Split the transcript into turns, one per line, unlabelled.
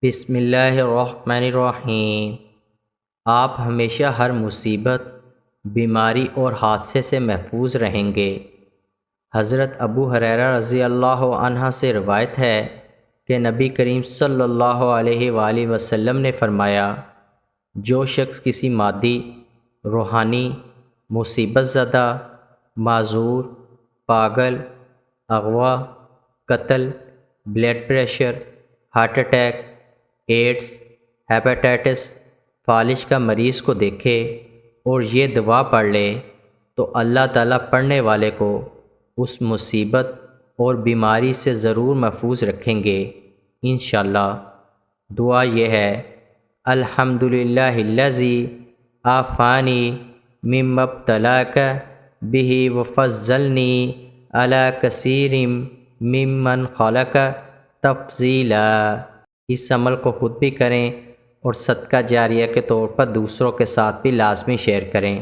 بسم اللہ الرحمن الرحیم۔ آپ ہمیشہ ہر مصیبت، بیماری اور حادثے سے محفوظ رہیں گے۔ حضرت ابو ہریرہ رضی اللہ عنہ سے روایت ہے کہ نبی کریم صلی اللہ علیہ وآلہ وسلم نے فرمایا، جو شخص کسی مادی، روحانی، مصیبت زدہ، معذور، پاگل، اغوا، قتل، blood pressure, heart attack, AIDS, hepatitis, فالج کا مریض کو دیکھے اور یہ دعا پڑھ لے تو اللہ تعالیٰ پڑھنے والے کو اس مصیبت اور بیماری سے ضرور محفوظ رکھیں گے انشاءاللہ۔ دعا یہ ہے: الحمدللہ الذی عافانی مما ابتلاک بہ وفضلنی علی کثیر ممن خلق تفضیلا۔ اس عمل کو خود بھی کریں اور صدقہ جاریہ کے طور پر دوسروں کے ساتھ بھی لازمی شیئر کریں۔